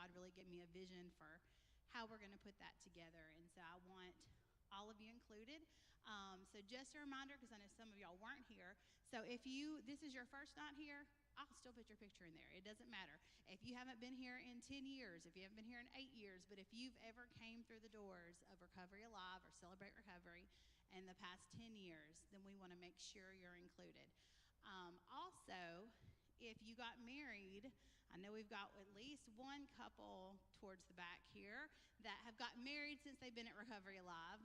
God really gave me a vision for how we're going to put that together. And so I want all of you included. So just a reminder, because I know some of y'all weren't here. So if this is your first night here, I'll still put your picture in there. It doesn't matter. If you haven't been here in 10 years, if you haven't been here in 8 years, but if you've ever came through the doors of Recovery Alive or Celebrate Recovery in the past 10 years, then we want to make sure you're included. Also, if you got married, I know we've got at least one couple towards the back here that have gotten married since they've been at Recovery Alive,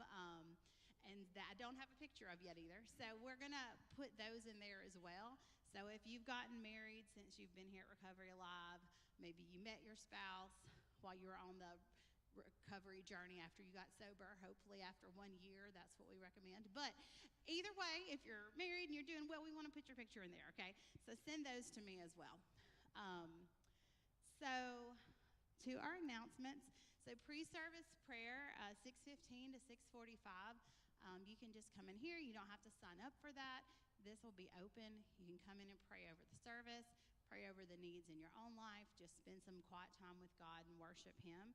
and that I don't have a picture of yet either. So we're going to put those in there as well. So if you've gotten married since you've been here at Recovery Alive, maybe you met your spouse while you were on the recovery journey after you got sober, hopefully after 1 year, that's what we recommend. But either way, if you're married and you're doing well, we want to put your picture in there, okay? So send those to me as well. So to our announcements, so pre-service prayer, 6:15 to 6:45, you can just come in here. You don't have to sign up for that. This will be open. You can come in and pray over the service, pray over the needs in your own life, just spend some quiet time with God and worship Him.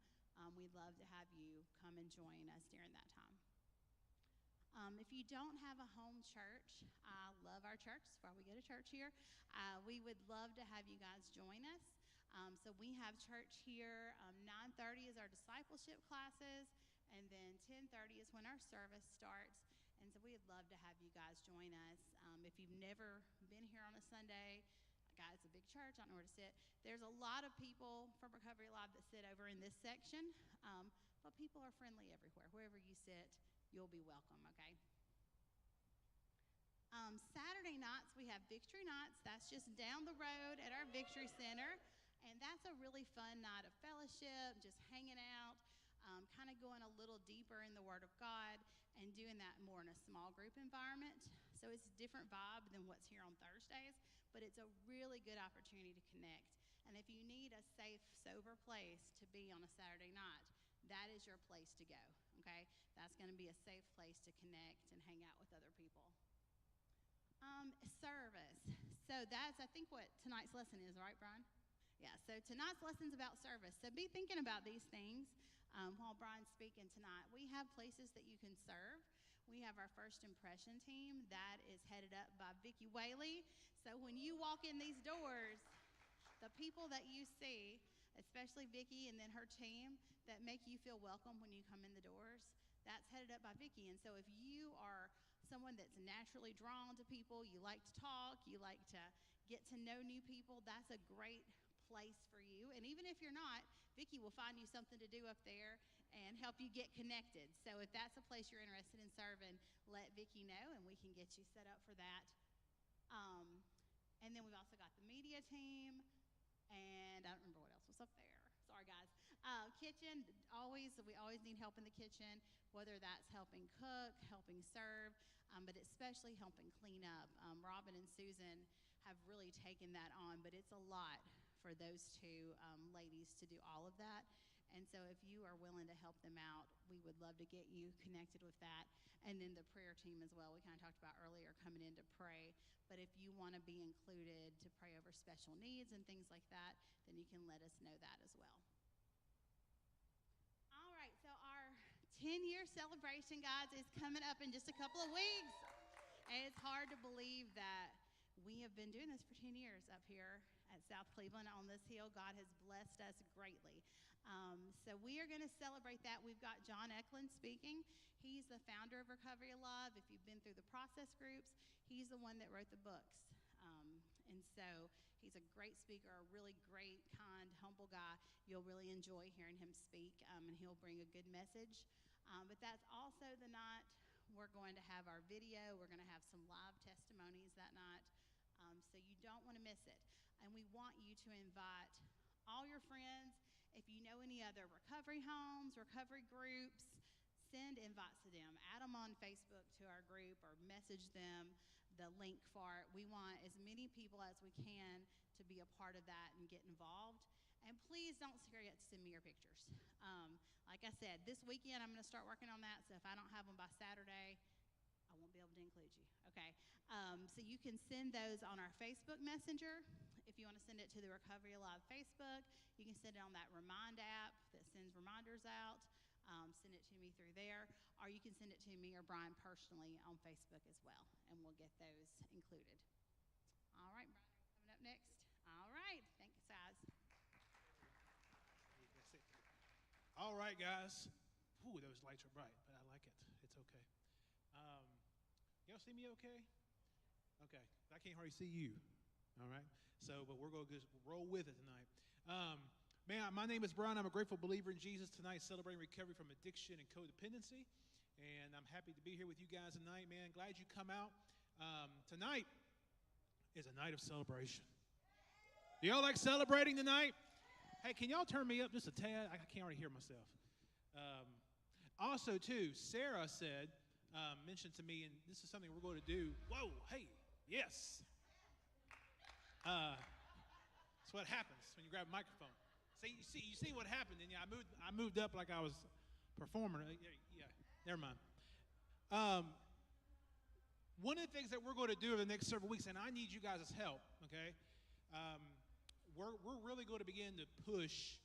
We'd love to have you come and join us during that time. If you don't have a home church, I love our church. That's why we go to church here. We would love to have you guys join us. So we have church here. 9:30 is our discipleship classes, and then 10:30 is when our service starts. And so we'd love to have you guys join us. If you've never been here on a Sunday, guys, it's a big church. I don't know where to sit. There's a lot of people from Recovery Live that sit over in this section, but people are friendly everywhere. Wherever you sit, you'll be welcome, okay? Saturday nights, we have Victory Nights. That's just down the road at our Victory Center, and that's a really fun night of fellowship, just hanging out, kind of going a little deeper in the Word of God and doing that more in a small group environment. So it's a different vibe than what's here on Thursdays, but it's a really good opportunity to connect. And if you need a safe, sober place to be on a Saturday night, that is your place to go, okay? That's going to be a safe place to connect and hang out with other people. Service. So that's, I think, what tonight's lesson is, right, Brian? Yeah, so tonight's lesson's about service. So be thinking about these things while Brian's speaking tonight. We have places that you can serve. We have our First Impression team that is headed up by Vicki Whaley. So when you walk in these doors, the people that you see, especially Vicki and then her team, that make you feel welcome when you come in the doors, that's headed up by Vicki. And so if you are someone that's naturally drawn to people, you like to talk, you like to get to know new people, that's a great place for you. And even if you're not, Vicki will find you something to do up there and help you get connected. So if that's a place you're interested in serving, let Vicki know and we can get you set up for that. And then we've also got the media team, and I don't remember what else was up there. Sorry, guys. Kitchen, we always need help in the kitchen, whether that's helping cook, helping serve, but especially helping clean up. Robin and Susan have really taken that on, but it's a lot for those two ladies to do all of that. And so if you are willing to help them out, we would love to get you connected with that. And then the prayer team as well, we kind of talked about earlier, coming in to pray. But if you want to be included to pray over special needs and things like that, then you can let us know that as well. All right, so our 10-year celebration, guys, is coming up in just a couple of weeks. And it's hard to believe that we have been doing this for 10 years up here at South Cleveland on this hill. God has blessed us greatly. So we are going to celebrate that. We've got John Eklund speaking. He's the founder of Recovery Alive. If you've been through the process groups, he's the one that wrote the books. And so he's a great speaker, a really great, kind, humble guy. You'll really enjoy hearing him speak, and he'll bring a good message. But that's also the night we're going to have our video. We're going to have some live testimonies that night. So you don't want to miss it. And we want you to invite all your friends. If you know any other recovery homes, recovery groups, send invites to them. Add them on Facebook to our group or message them the link for it. We want as many people as we can to be a part of that and get involved. And please don't forget to send me your pictures. Like I said, this weekend I'm going to start working on that. So if I don't have them by Saturday, I won't be able to include you, okay? So you can send those on our Facebook Messenger. If you want to send it to the Recovery Alive Facebook, you can send it on that Remind app that sends reminders out. Send it to me through there, or you can send it to me or Brian personally on Facebook as well, and we'll get those included. All right, Brian, coming up next. All right, thanks, guys. All right, guys. Ooh, those lights are bright, but I like it. It's okay. Y'all see me okay? Okay. I can't hardly see you. All right. So, but we're going to just roll with it tonight. My name is Brian. I'm a grateful believer in Jesus tonight, celebrating recovery from addiction and codependency. And I'm happy to be here with you guys tonight, man. Glad you come out. Tonight is a night of celebration. Do y'all like celebrating tonight? Hey, can y'all turn me up just a tad? I can't already hear myself. Also, too, Sarah said, mentioned to me, and this is something we're going to do. Whoa, hey, yes. That's what happens when you grab a microphone. You see what happened, and I moved up like I was performing. Yeah, never mind. One of the things that we're going to do over the next several weeks, and I need you guys' help, okay? We're really going to begin to push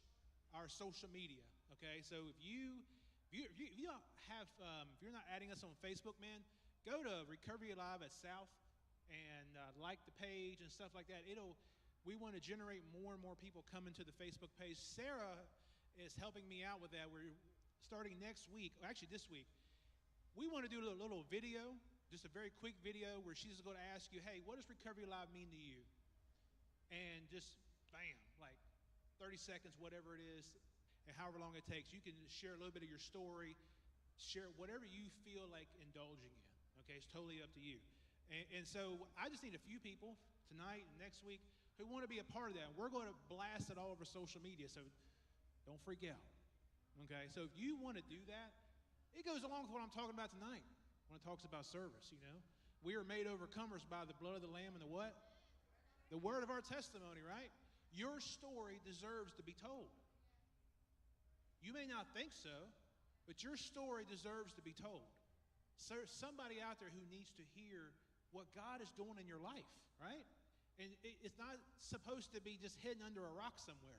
our social media, okay? So if you're not adding us on Facebook, man, go to Recovery Alive at South and like the page and stuff like that. We want to generate more and more people coming to the Facebook page. Sarah is helping me out with that. We're starting next week, or actually this week. We want to do a little video, just a very quick video where she's going to ask you, hey, what does Recovery Alive mean to you? And just bam, like 30 seconds, whatever it is, and however long it takes. You can share a little bit of your story, share whatever you feel like indulging in. Okay, it's totally up to you. And so I just need a few people tonight and next week who want to be a part of that. We're going to blast it all over social media, so don't freak out. Okay, so if you want to do that, it goes along with what I'm talking about tonight when it talks about service, you know. We are made overcomers by the blood of the Lamb and the what? The word of our testimony, right? Your story deserves to be told. You may not think so, but your story deserves to be told. So somebody out there who needs to hear what God is doing in your life, right? And it's not supposed to be just hidden under a rock somewhere.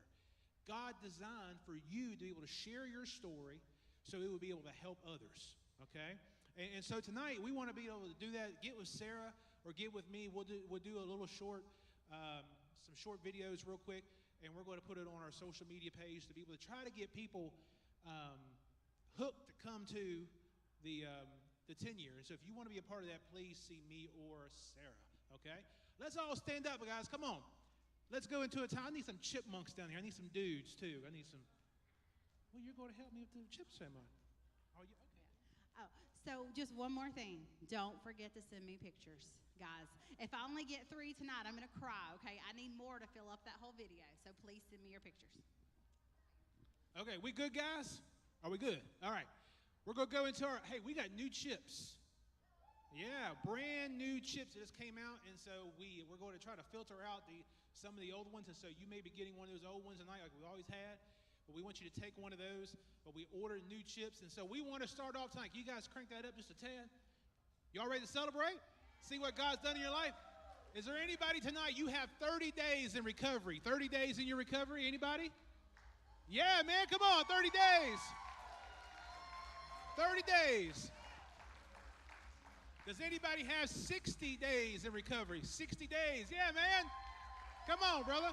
God designed for you to be able to share your story so it will be able to help others, okay? And so tonight, we want to be able to do that. Get with Sarah or get with me. We'll do a little short, some short videos real quick, and we're going to put it on our social media page to be able to try to get people hooked to come to the 10 years. So if you want to be a part of that, please see me or Sarah, okay? Let's all stand up, guys. Come on. Let's go into a time. I need some chipmunks down here. I need some dudes, too. I need some. Well, you're going to help me with the chip ceremony. Are you? Okay. Oh, so just one more thing. Don't forget to send me pictures, guys. If I only get 3 tonight, I'm going to cry, okay? I need more to fill up that whole video, so please send me your pictures. Okay, we good, guys? Are we good? All right. We're going to go into hey, we got new chips. Yeah, brand new chips that just came out, and so we're going to try to filter out some of the old ones, and so you may be getting one of those old ones tonight like we always had, but we want you to take one of those, but we ordered new chips, and so we want to start off tonight. Can you guys crank that up just a tad? Y'all ready to celebrate? See what God's done in your life? Is there anybody tonight, you have 30 days in recovery? 30 days in your recovery, anybody? Yeah, man, come on, 30 days. 30 days. Does anybody have 60 days in recovery? 60 days. Yeah, man. Come on, brother.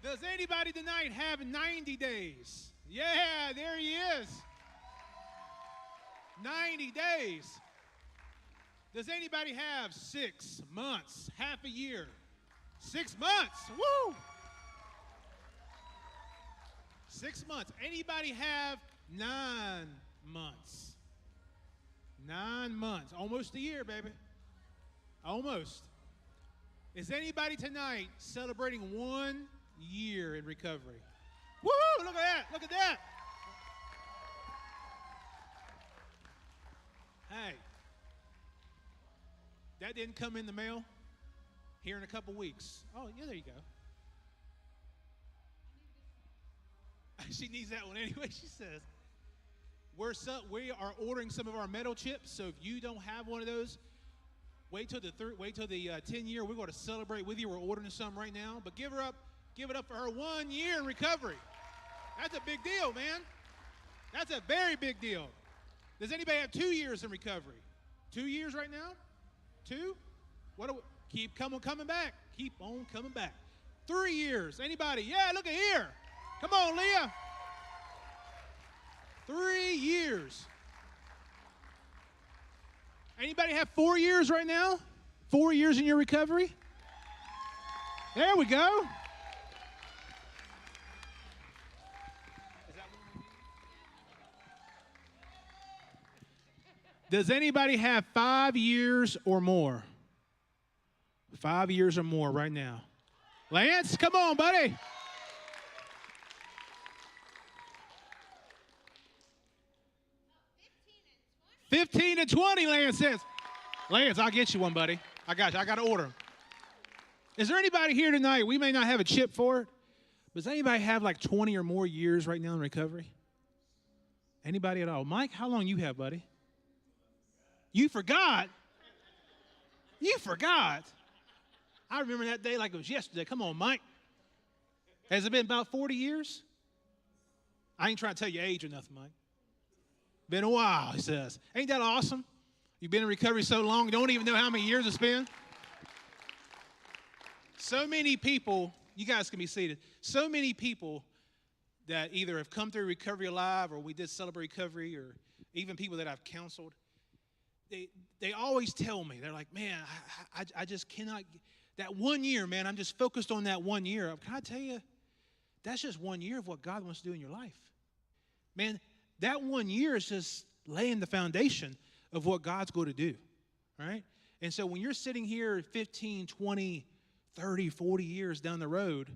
Does anybody tonight have 90 days? Yeah, there he is. 90 days. Does anybody have 6 months, half a year? 6 months. Woo! 6 months. Anybody have 9 months? 9 months. Almost a year, baby. Almost. Is anybody tonight celebrating 1 year in recovery? Woo! Look at that. Look at that. Hey. That didn't come in the mail here in a couple weeks. Oh, yeah, there you go. She needs that one anyway, she says. We are ordering some of our metal chips, so if you don't have one of those, Wait till the 10 year. We're going to celebrate with you. We're ordering some right now. But give it up for her 1 year in recovery. That's a big deal, man. That's a very big deal. Does anybody have 2 years in recovery? 2 years right now? 2? Keep coming back. Keep on coming back. 3 years. Anybody? Yeah, look at here. Come on, Leah. 3 years. Anybody have 4 years right now? 4 years in your recovery? There we go. Does anybody have 5 years or more? 5 years or more right now. Lance, come on, buddy. 15 and 20, Lance says. Lance, I'll get you one, buddy. I got you. I got to order them. Is there anybody here tonight? We may not have a chip for it, but does anybody have like 20 or more years right now in recovery? Anybody at all? Mike, how long you have, buddy? You forgot? You forgot? I remember that day like it was yesterday. Come on, Mike. Has it been about 40 years? I ain't trying to tell you age or nothing, Mike. Been a while, he says. Ain't that awesome? You've been in recovery so long, you don't even know how many years it's been. So many people, you guys can be seated, so many people that either have come through Recovery Alive or we did Celebrate Recovery or even people that I've counseled, they always tell me, they're like, man, I just cannot, that 1 year, man, I'm just focused on that 1 year. Can I tell you, that's just 1 year of what God wants to do in your life. Man, that 1 year is just laying the foundation of what God's going to do, right? And so when you're sitting here 15, 20, 30, 40 years down the road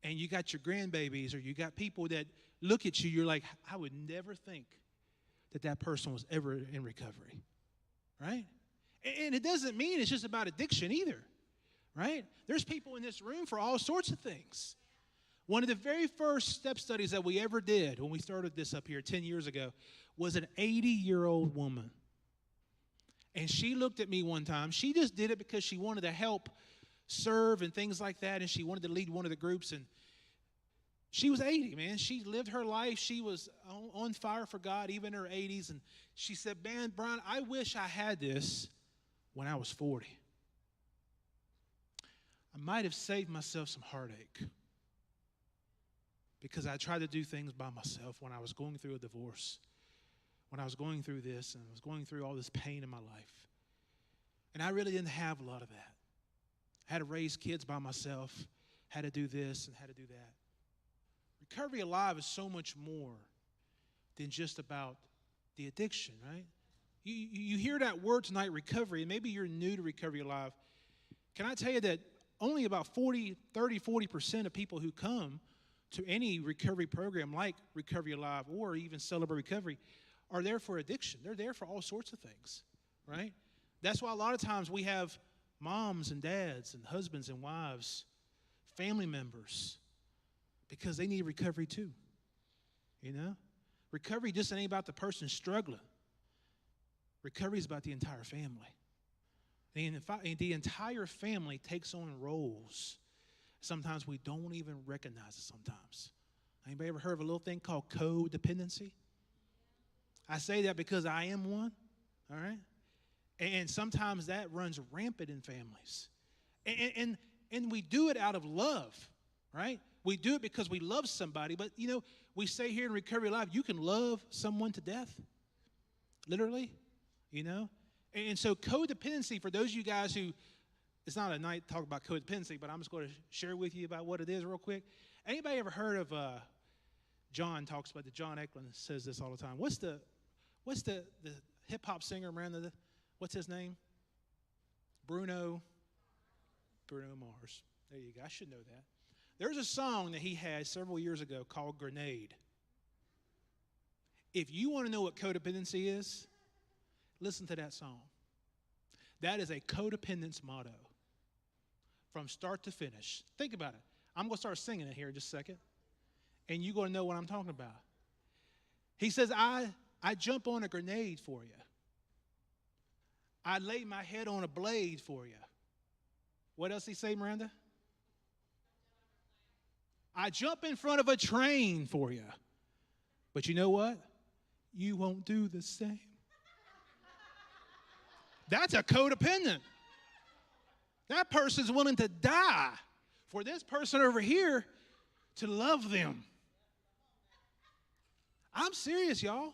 and you got your grandbabies or you got people that look at you, you're like, I would never think that person was ever in recovery, right? And it doesn't mean it's just about addiction either, right? There's people in this room for all sorts of things. One of the very first step studies that we ever did when we started this up here 10 years ago was an 80-year-old woman. And she looked at me one time. She just did it because she wanted to help serve and things like that, and she wanted to lead one of the groups. And she was 80, man. She lived her life. She was on fire for God, even in her 80s. And she said, man, Brian, I wish I had this when I was 40. I might have saved myself some heartache. Because I tried to do things by myself when I was going through a divorce, when I was going through this, and I was going through all this pain in my life. And I really didn't have a lot of that. I had to raise kids by myself, had to do this and had to do that. Recovery Alive is so much more than just about the addiction, right? You hear that word tonight, recovery, and maybe you're new to Recovery Alive. Can I tell you that only about 40% of people who come to any recovery program like Recovery Alive or even Celebrate Recovery are there for addiction. They're there for all sorts of things, right? That's why a lot of times we have moms and dads and husbands and wives, family members, because they need recovery too, you know? Recovery just ain't about the person struggling. Recovery is about the entire family. And the entire family takes on roles. Sometimes we don't even recognize it sometimes. Anybody ever heard of a little thing called codependency? I say that because I am one, all right? And sometimes that runs rampant in families. And we do it out of love, right? We do it because we love somebody. But, you know, we say here in Recovery Alive, you can love someone to death, literally, you know? And so codependency, for those of you guys who, it's not a night to talk about codependency, but I'm just going to share with you about what it is real quick. Anybody ever heard of, John talks about, John Eklund says this all the time. What's the hip-hop singer, man, what's his name? Bruno Mars. There you go. I should know that. There's a song that he had several years ago called Grenade. If you want to know what codependency is, listen to that song. That is a codependence motto from start to finish. Think about it. I'm going to start singing it here in just a second, and you're going to know what I'm talking about. He says, I jump on a grenade for you. I'd lay my head on a blade for you. What else did he say, Miranda? I jump in front of a train for you. But you know what? You won't do the same. That's a codependent. That person's willing to die for this person over here to love them. I'm serious, y'all.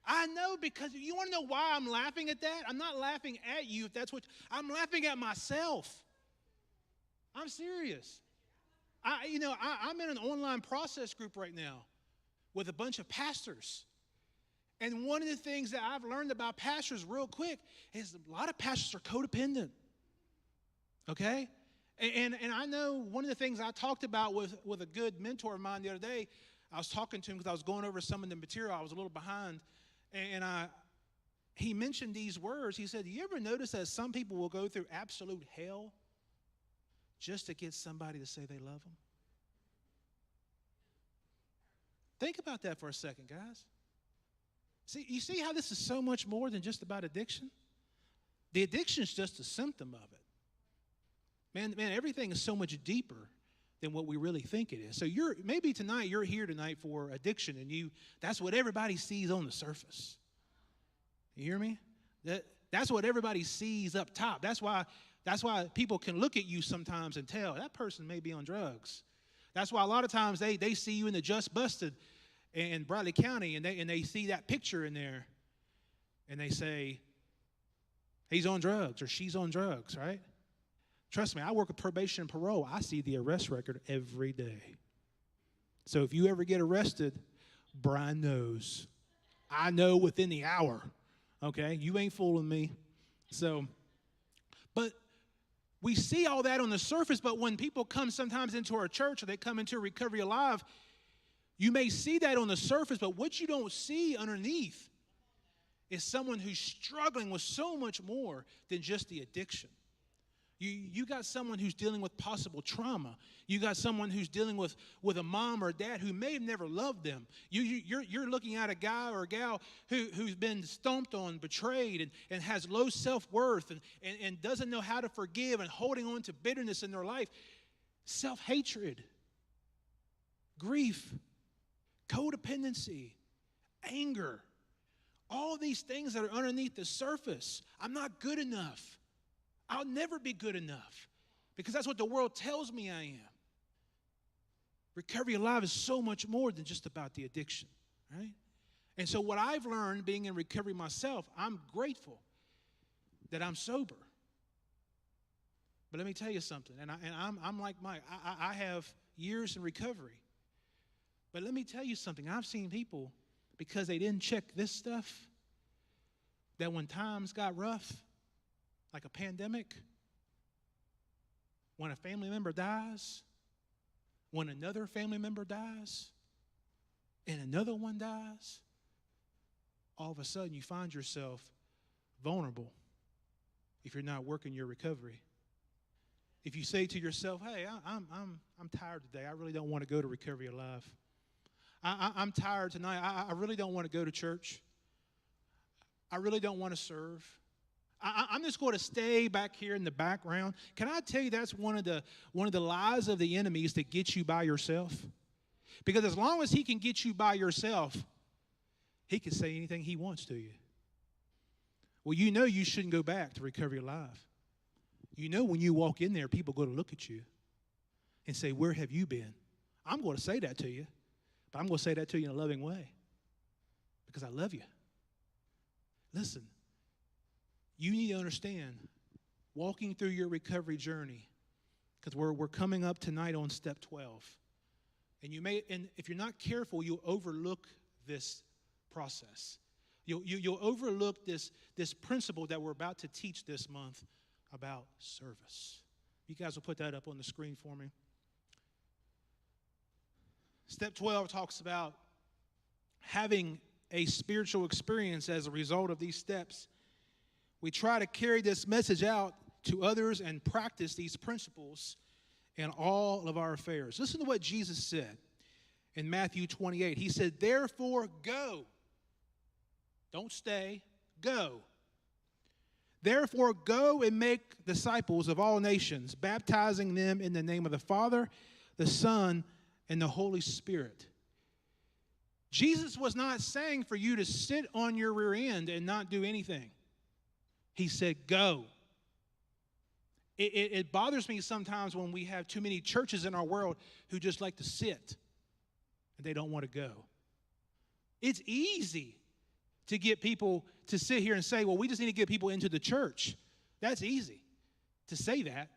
I know, because you want to know why I'm laughing at that? I'm not laughing at you if that's what, I'm laughing at myself. I'm serious. I'm in an online process group right now with a bunch of pastors. And one of the things that I've learned about pastors real quick is a lot of pastors are codependent. Okay? And I know one of the things I talked about with a good mentor of mine the other day, I was talking to him because I was going over some of the material. I was a little behind. And he mentioned these words. He said, "You ever notice that some people will go through absolute hell just to get somebody to say they love them?" Think about that for a second, guys. You see how this is so much more than just about addiction? The addiction is just a symptom of it. Man, everything is so much deeper than what we really think it is. So maybe tonight you're here tonight for addiction, and that's what everybody sees on the surface. You hear me? That's what everybody sees up top. That's why people can look at you sometimes and tell that person may be on drugs. That's why a lot of times they see you in the Just Busted in Bradley County, and they see that picture in there, and they say, he's on drugs or she's on drugs, right? Trust me, I work with probation and parole. I see the arrest record every day. So if you ever get arrested, Brian knows. I know within the hour, okay? You ain't fooling me. But we see all that on the surface, but when people come sometimes into our church or they come into Recovery Alive, you may see that on the surface, but what you don't see underneath is someone who's struggling with so much more than just the addiction. You got someone who's dealing with possible trauma. You got someone who's dealing with a mom or a dad who may have never loved them. You're looking at a guy or a gal who's been stomped on, betrayed, and has low self-worth and doesn't know how to forgive and holding on to bitterness in their life. Self-hatred, grief, codependency, anger, all these things that are underneath the surface. I'm not good enough. I'll never be good enough because that's what the world tells me I am. Recovery Alive is so much more than just about the addiction, right? And so what I've learned being in recovery myself, I'm grateful that I'm sober. But let me tell you something, and I'm like Mike. I have years in recovery. But let me tell you something. I've seen people, because they didn't check this stuff, that when times got rough, like a pandemic, when a family member dies, when another family member dies, and another one dies, all of a sudden you find yourself vulnerable if you're not working your recovery. If you say to yourself, "Hey, I'm tired today. I really don't want to go to Recovery Alive. I'm tired tonight. I really don't want to go to church. I really don't want to serve. I'm just going to stay back here in the background." Can I tell you that's one of the lies of the enemy is to get you by yourself? Because as long as he can get you by yourself, he can say anything he wants to you. Well, you know you shouldn't go back to Recovery Alive. You know when you walk in there, people are going to look at you and say, "Where have you been?" I'm going to say that to you, but I'm going to say that to you in a loving way because I love you. Listen. You need to understand, walking through your recovery journey, because we're coming up tonight on step 12. And if you're not careful, you'll overlook this process. You'll overlook this principle that we're about to teach this month about service. You guys will put that up on the screen for me. Step 12 talks about having a spiritual experience as a result of these steps. We try to carry this message out to others and practice these principles in all of our affairs. Listen to what Jesus said in Matthew 28. He said, "Therefore go." Don't stay, go. Therefore, go and make disciples of all nations, baptizing them in the name of the Father, the Son, and the Holy Spirit. Jesus was not saying for you to sit on your rear end and not do anything. He said, go. It bothers me sometimes when we have too many churches in our world who just like to sit and they don't want to go. It's easy to get people to sit here and say, well, we just need to get people into the church. That's easy to say that.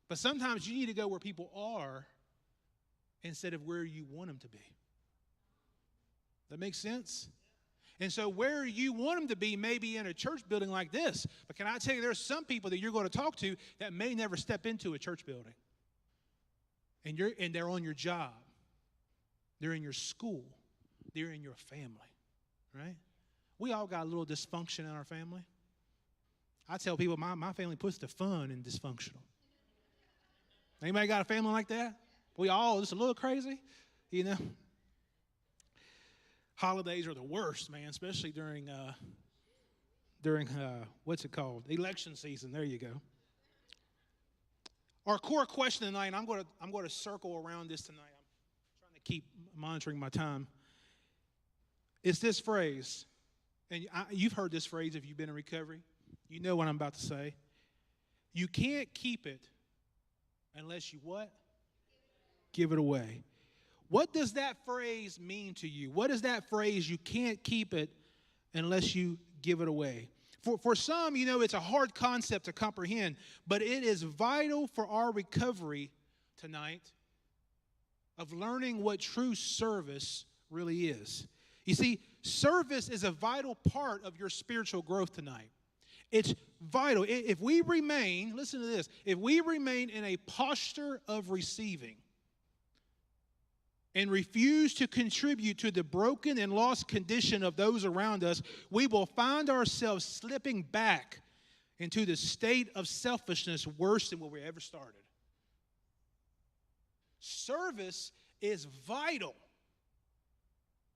But sometimes you need to go where people are instead of where you want them to be. That makes sense? And so where you want them to be may be in a church building like this. But can I tell you, there's some people that you're going to talk to that may never step into a church building. And they're on your job. They're in your school. They're in your family. Right? We all got a little dysfunction in our family. I tell people my family puts the fun in dysfunctional. Anybody got a family like that? We all just a little crazy, you know. Holidays are the worst, man, especially during what's it called? Election season. There you go. Our core question tonight, and I'm going to circle around this tonight. I'm trying to keep monitoring my time. It's this phrase, and you've heard this phrase if you've been in recovery. You know what I'm about to say. You can't keep it unless you what? Give it away. What does that phrase mean to you? What is that phrase, you can't keep it unless you give it away? For some, you know, it's a hard concept to comprehend, but it is vital for our recovery tonight of learning what true service really is. You see, service is a vital part of your spiritual growth tonight. It's vital. If we remain, listen to this, if we remain in a posture of receiving and refuse to contribute to the broken and lost condition of those around us, we will find ourselves slipping back into the state of selfishness worse than where we ever started. Service is vital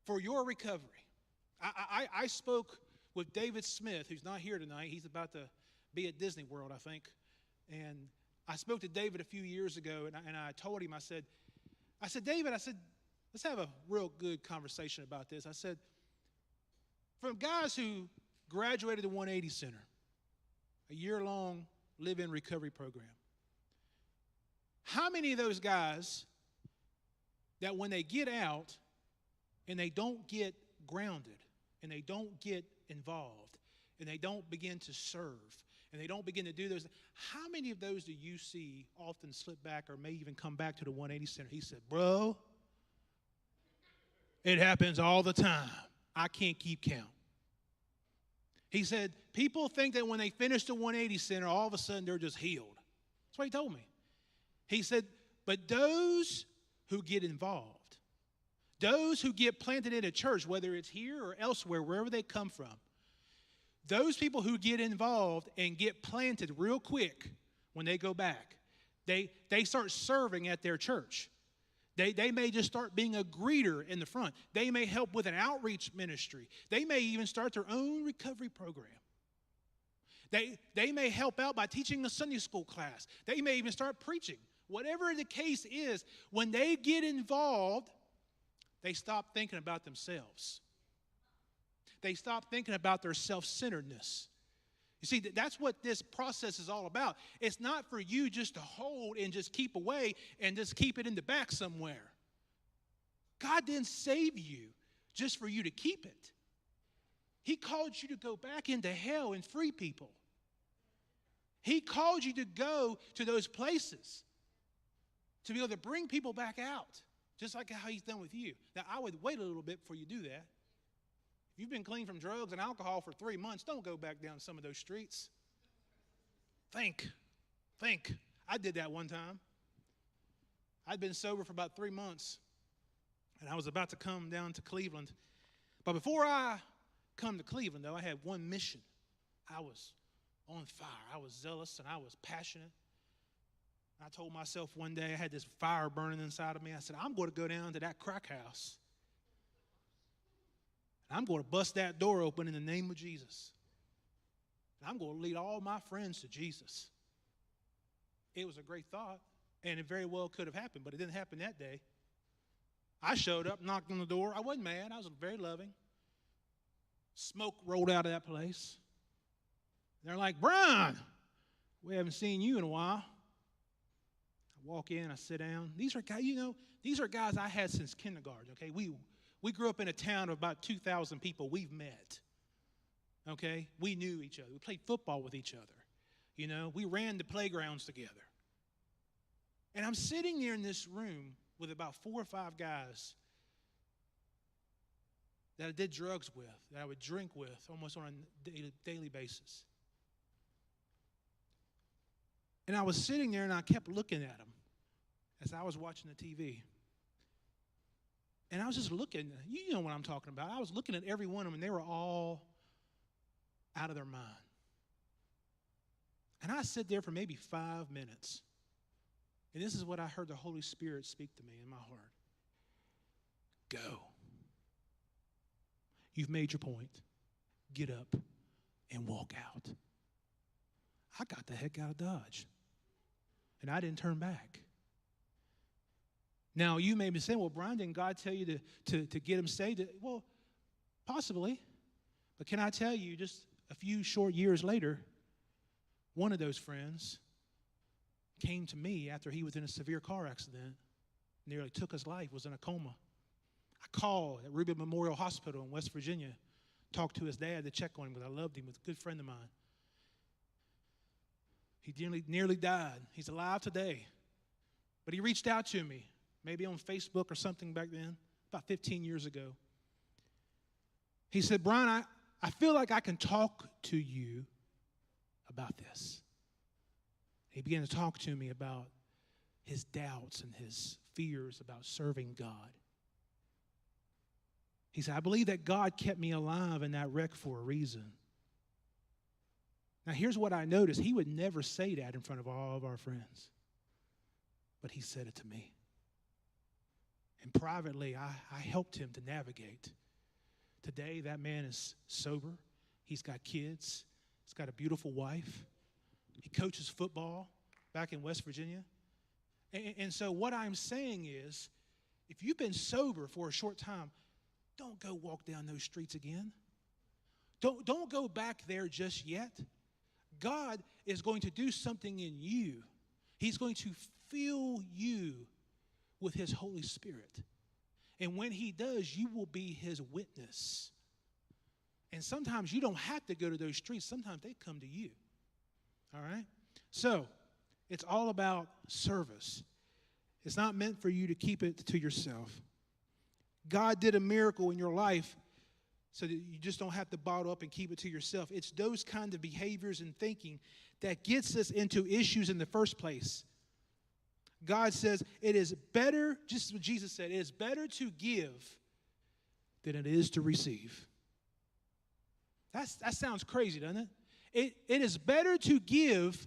for your recovery. I spoke with David Smith, who's not here tonight. He's about to be at Disney World, I think. And I spoke to David a few years ago, and I told him, I said, David, let's have a real good conversation about this. I said, from guys who graduated the 180 Center, a year-long live-in recovery program, how many of those guys that when they get out and they don't get grounded and they don't get involved and they don't begin to serve and they don't begin to do those, how many of those do you see often slip back or may even come back to the 180 Center? He said, bro, it happens all the time. I can't keep count. He said, people think that when they finish the 180 Center, all of a sudden they're just healed. That's what he told me. He said, but those who get involved, those who get planted in a church, whether it's here or elsewhere, wherever they come from, those people who get involved and get planted real quick when they go back, they start serving at their church. They may just start being a greeter in the front. They may help with an outreach ministry. They may even start their own recovery program. They may help out by teaching a Sunday school class. They may even start preaching. Whatever the case is, when they get involved, they stop thinking about themselves. They stop thinking about their self-centeredness. You see, that's what this process is all about. It's not for you just to hold and just keep away and just keep it in the back somewhere. God didn't save you just for you to keep it. He called you to go back into hell and free people. He called you to go to those places to be able to bring people back out, just like how he's done with you. Now, I would wait a little bit before you do that. If you've been clean from drugs and alcohol for 3 months, don't go back down some of those streets. Think. I did that one time. I'd been sober for about 3 months, and I was about to come down to Cleveland. But before I come to Cleveland, though, I had one mission. I was on fire. I was zealous, and I was passionate. I told myself one day, I had this fire burning inside of me. I said, I'm going to go down to that crack house. I'm going to bust that door open in the name of Jesus. And I'm going to lead all my friends to Jesus. It was a great thought, and it very well could have happened, but it didn't happen that day. I showed up, knocked on the door. I wasn't mad. I was very loving. Smoke rolled out of that place. They're like, Brian, we haven't seen you in a while. I walk in, I sit down. These are guys, these are guys I had since kindergarten, okay? We grew up in a town of about 2,000 people. We've met, okay? We knew each other. We played football with each other. We ran the playgrounds together. And I'm sitting there in this room with about 4 or 5 guys that I did drugs with, that I would drink with almost on a daily basis. And I was sitting there and I kept looking at them as I was watching the TV. And I was just looking, you know what I'm talking about. I was looking at every one of them and they were all out of their mind. And I sat there for maybe 5 minutes. And this is what I heard the Holy Spirit speak to me in my heart. Go. You've made your point. Get up and walk out. I got the heck out of Dodge. And I didn't turn back. Now, you may be saying, well, Brian, didn't God tell you to get him saved? Well, possibly. But can I tell you, just a few short years later, one of those friends came to me after he was in a severe car accident, nearly took his life, was in a coma. I called at Ruby Memorial Hospital in West Virginia, talked to his dad to check on him because I loved him. He was a good friend of mine. He nearly died. He's alive today. But he reached out to me, maybe on Facebook or something back then, about 15 years ago. He said, Brian, I feel like I can talk to you about this. He began to talk to me about his doubts and his fears about serving God. He said, I believe that God kept me alive in that wreck for a reason. Now, here's what I noticed. He would never say that in front of all of our friends. But he said it to me. And privately, I helped him to navigate. Today, that man is sober. He's got kids. He's got a beautiful wife. He coaches football back in West Virginia. And so what I'm saying is, if you've been sober for a short time, don't go walk down those streets again. Don't go back there just yet. God is going to do something in you. He's going to fill you with his Holy Spirit. And when he does, you will be his witness. And sometimes you don't have to go to those streets. Sometimes they come to you. All right? So, it's all about service. It's not meant for you to keep it to yourself. God did a miracle in your life so that you just don't have to bottle up and keep it to yourself. It's those kind of behaviors and thinking that gets us into issues in the first place. God says it is better, just what Jesus said, it is better to give than it is to receive. That sounds crazy, doesn't it? It is better to give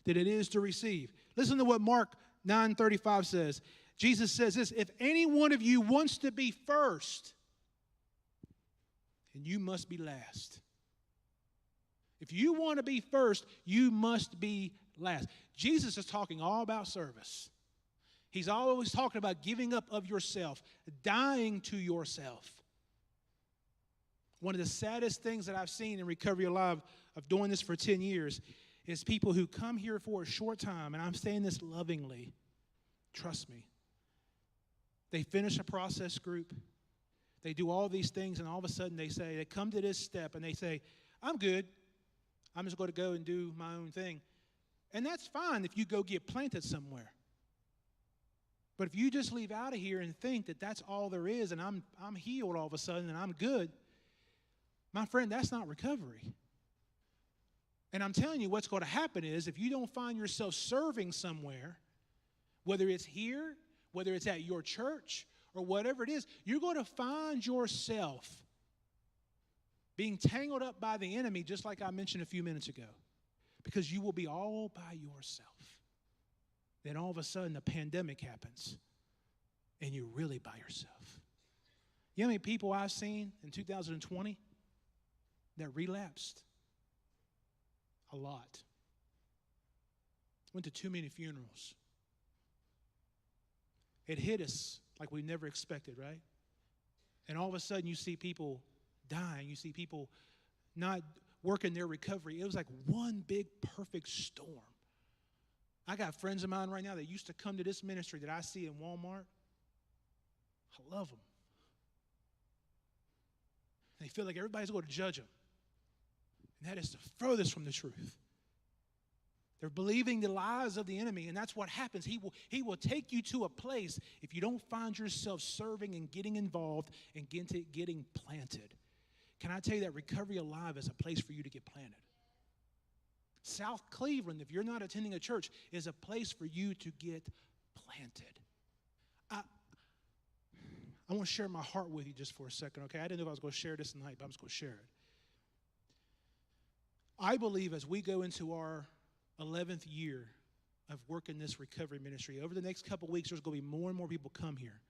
than it is to receive. Listen to what Mark 9:35 says. Jesus says this, if any one of you wants to be first, then you must be last. If you want to be first, you must be last. Jesus is talking all about service. He's always talking about giving up of yourself, dying to yourself. One of the saddest things that I've seen in Recovery Alive of doing this for 10 years is people who come here for a short time, and I'm saying this lovingly, trust me. They finish a process group. They do all these things, and all of a sudden they come to this step, and they say, I'm good. I'm just going to go and do my own thing. And that's fine if you go get planted somewhere. But if you just leave out of here and think that that's all there is, and I'm healed all of a sudden, and I'm good, my friend, that's not recovery. And I'm telling you what's going to happen is if you don't find yourself serving somewhere, whether it's here, whether it's at your church, or whatever it is, you're going to find yourself being tangled up by the enemy, just like I mentioned a few minutes ago, because you will be all by yourself. Then all of a sudden a pandemic happens, and you're really by yourself. You know how many people I've seen in 2020 that relapsed? a lot. Went to too many funerals. It hit us like we never expected, right? And all of a sudden you see people dying. You see people not working their recovery. It was like one big perfect storm. I got friends of mine right now that used to come to this ministry that I see in Walmart. I love them. And they feel like everybody's going to judge them. And that is the furthest from the truth. They're believing the lies of the enemy, and that's what happens. He will take you to a place if you don't find yourself serving and getting involved and getting planted. Can I tell you that Recovery Alive is a place for you to get planted? South Cleveland, if you're not attending a church, is a place for you to get planted. I want to share my heart with you just for a second, okay? I didn't know if I was going to share this tonight, but I'm just going to share it. I believe as we go into our 11th year of working this recovery ministry, over the next couple weeks, there's going to be more and more people come here.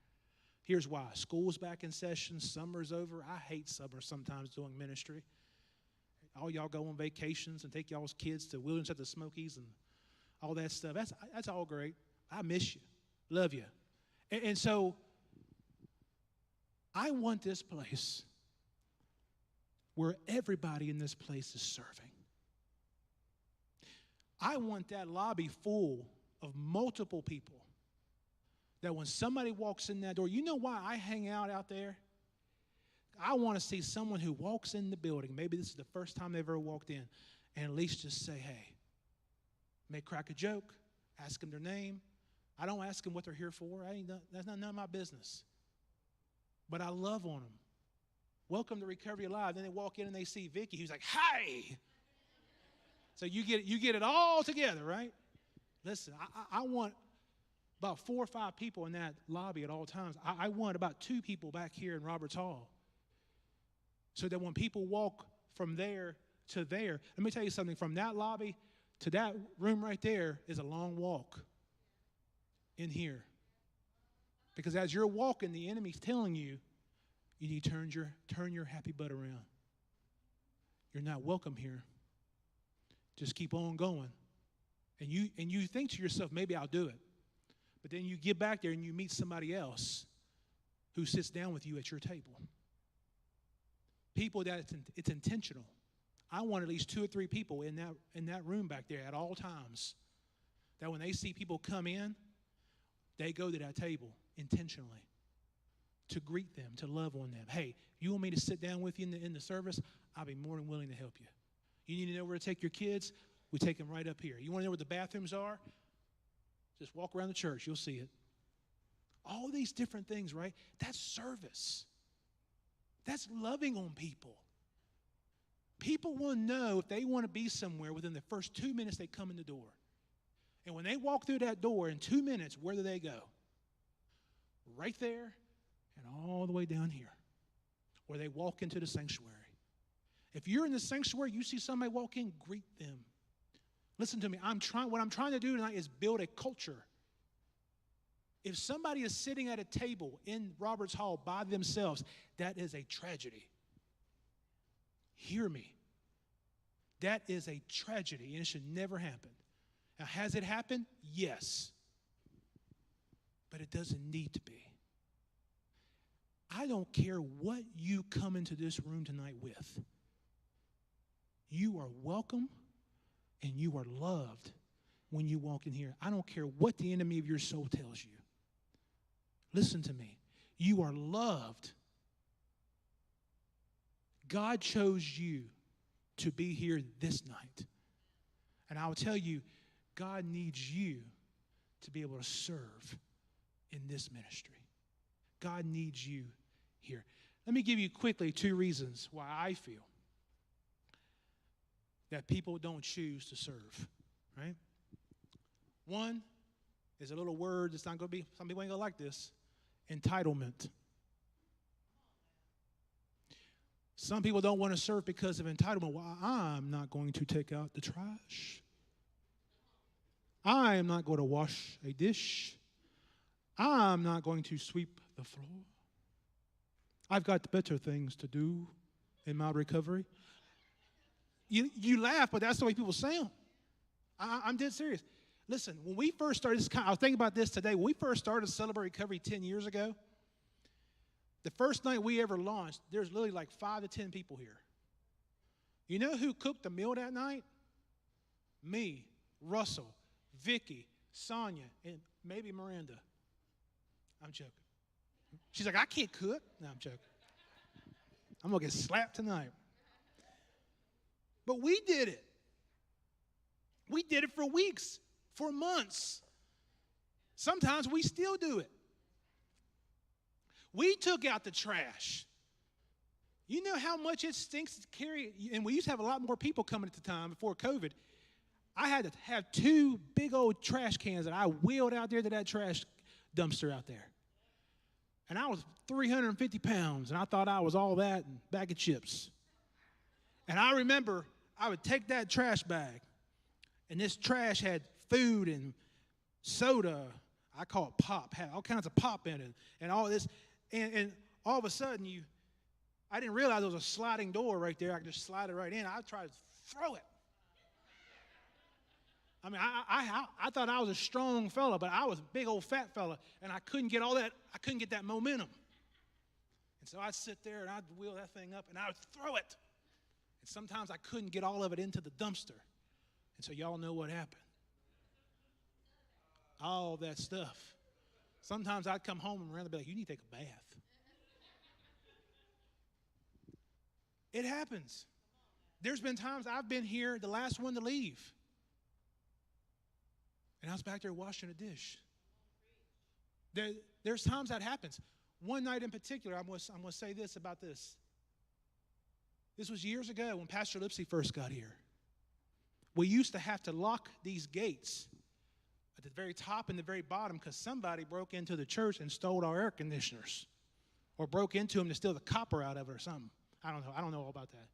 Here's why. School's back in session. Summer's over. I hate summer sometimes doing ministry. All y'all go on vacations and take y'all's kids to Wilderness at the Smokies and all that stuff. That's all great. I miss you. Love you. And so I want this place where everybody in this place is serving. I want that lobby full of multiple people that when somebody walks in that door, you know why I hang out there? I want to see someone who walks in the building, maybe this is the first time they've ever walked in, and at least just say, hey, may crack a joke, ask them their name. I don't ask them what they're here for. That's none of my business. But I love on them. Welcome to Recovery Alive. Then they walk in and they see Vicky, who's like, hi. So you get it all together, right? Listen, I want about 4 or 5 people in that lobby at all times. I want about 2 people back here in Roberts Hall. So that when people walk from there to there, let me tell you something, from that lobby to that room right there is a long walk in here. Because as you're walking, the enemy's telling you, you need to turn your happy butt around. You're not welcome here. Just keep on going. And you think to yourself, maybe I'll do it. But then you get back there and you meet somebody else who sits down with you at your table. People that it's intentional. I want at least 2 or 3 people in that room back there at all times. That when they see people come in, they go to that table intentionally to greet them, to love on them. Hey, you want me to sit down with you in the service? I'll be more than willing to help you. You need to know where to take your kids? We take them right up here. You want to know where the bathrooms are? Just walk around the church. You'll see it. All these different things, right? That's service. That's loving on people. People will know if they want to be somewhere within the first 2 minutes they come in the door. And when they walk through that door in 2 minutes, where do they go? Right there and all the way down here, where they walk into the sanctuary. If you're in the sanctuary, you see somebody walk in, greet them. Listen to me. What I'm trying to do tonight is build a culture. If somebody is sitting at a table in Roberts Hall by themselves, that is a tragedy. Hear me. That is a tragedy, and it should never happen. Now, has it happened? Yes. But it doesn't need to be. I don't care what you come into this room tonight with. You are welcome and you are loved when you walk in here. I don't care what the enemy of your soul tells you. Listen to me. You are loved. God chose you to be here this night. And I will tell you, God needs you to be able to serve in this ministry. God needs you here. Let me give you quickly 2 reasons why I feel that people don't choose to serve, right? One is a little word that's not going to be, some people ain't going to like this, entitlement. Some people don't want to serve because of entitlement. Well, I'm not going to take out the trash. I am not going to wash a dish. I'm not going to sweep the floor. I've got better things to do in my recovery. You laugh, but that's the way people sound. I'm dead serious. Listen, when we first started, I was thinking about this today. When we first started Celebrate Recovery 10 years ago, the first night we ever launched, there's literally like 5 to 10 people here. You know who cooked the meal that night? Me, Russell, Vicky, Sonia, and maybe Miranda. I'm joking. She's like, I can't cook. No, I'm joking. I'm going to get slapped tonight. But we did it. We did it for weeks, for months. Sometimes we still do it. We took out the trash. You know how much it stinks to carry, and we used to have a lot more people coming at the time before COVID. I had to have 2 big old trash cans that I wheeled out there to that trash dumpster out there. And I was 350 pounds, and I thought I was all that and a bag of chips. And I remember I would take that trash bag, and this trash had food and soda. I call it pop, had all kinds of pop in it, and all this. And all of a sudden, I didn't realize there was a sliding door right there. I could just slide it right in. I tried to throw it. I mean, I thought I was a strong fella, but I was a big old fat fella, and I couldn't get that momentum. And so I'd sit there, and I'd wheel that thing up, and I would throw it. And sometimes I couldn't get all of it into the dumpster. And so y'all know what happened. All that stuff. Sometimes I'd come home and Miranda would be like, you need to take a bath. It happens. There's been times I've been here, the last one to leave. And I was back there washing a dish. There's times that happens. One night in particular, I'm going to say this about this. This was years ago when Pastor Lipsy first got here. We used to have to lock these gates at the very top and the very bottom because somebody broke into the church and stole our air conditioners or broke into them to steal the copper out of it or something. I don't know all about that.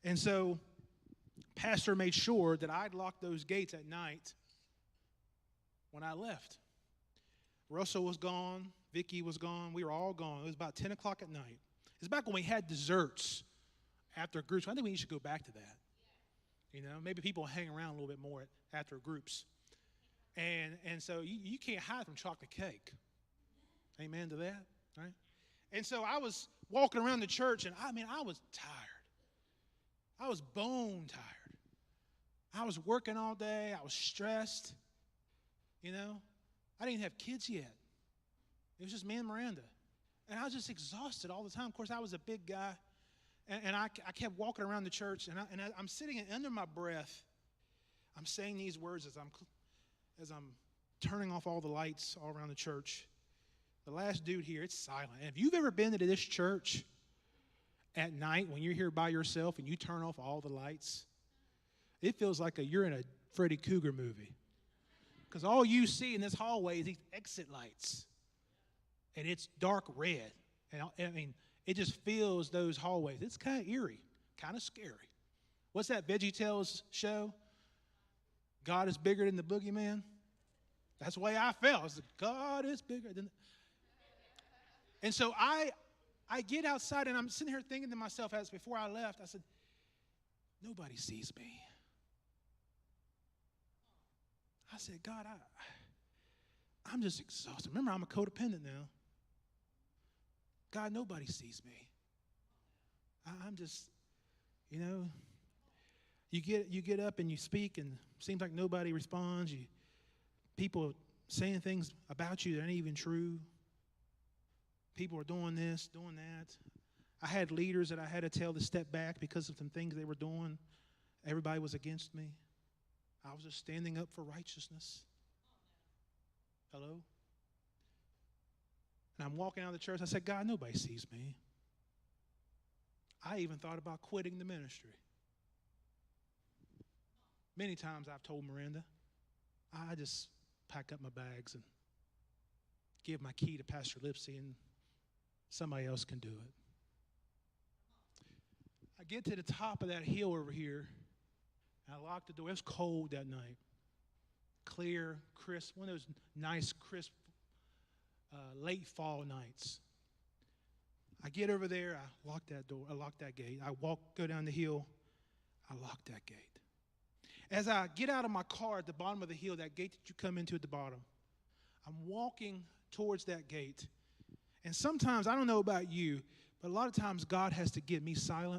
And so Pastor made sure that I'd lock those gates at night when I left. Russell was gone. Vicky was gone. We were all gone. It was about 10 o'clock at night. It's back when we had desserts after groups. I think we should go back to that. You know, maybe people hang around a little bit more after groups. And so you can't hide from chocolate cake. Amen to that, right? And so I was walking around the church, and I was tired. I was bone tired. I was working all day. I was stressed. You know, I didn't have kids yet. It was just me and Miranda. And I was just exhausted all the time. Of course, I was a big guy. And I kept walking around the church, and I'm sitting, and under my breath, I'm saying these words as I'm turning off all the lights all around the church. The last dude here, it's silent. And if you've ever been to this church at night when you're here by yourself and you turn off all the lights, it feels like you're in a Freddy Krueger movie. Because all you see in this hallway is these exit lights. And it's dark red. And I mean, it just fills those hallways. It's kind of eerie, kind of scary. What's that VeggieTales show? God is bigger than the boogeyman? That's the way I felt. I was like, God is bigger than... And so I get outside, and I'm sitting here thinking to myself, as before I left, I said, nobody sees me. I said, God, I'm just exhausted. Remember, I'm a codependent now. God, nobody sees me. I'm just, you know, you get up and you speak, and it seems like nobody responds. People saying things about you that ain't even true. People are doing this, doing that. I had leaders that I had to tell to step back because of some things they were doing. Everybody was against me. I was just standing up for righteousness. Hello? And I'm walking out of the church. I said, God, nobody sees me. I even thought about quitting the ministry. Many times I've told Miranda, I just pack up my bags and give my key to Pastor Lipsy, and somebody else can do it. I get to the top of that hill over here, and I lock the door. It was cold that night. Clear, crisp, one of those nice, crisp, late fall nights. I get over there, I lock that door, I lock that gate. I go down the hill. I lock that gate. As I get out of my car at the bottom of the hill, that gate that you come into at the bottom, I'm walking towards that gate. And sometimes, I don't know about you, but a lot of times God has to get me silent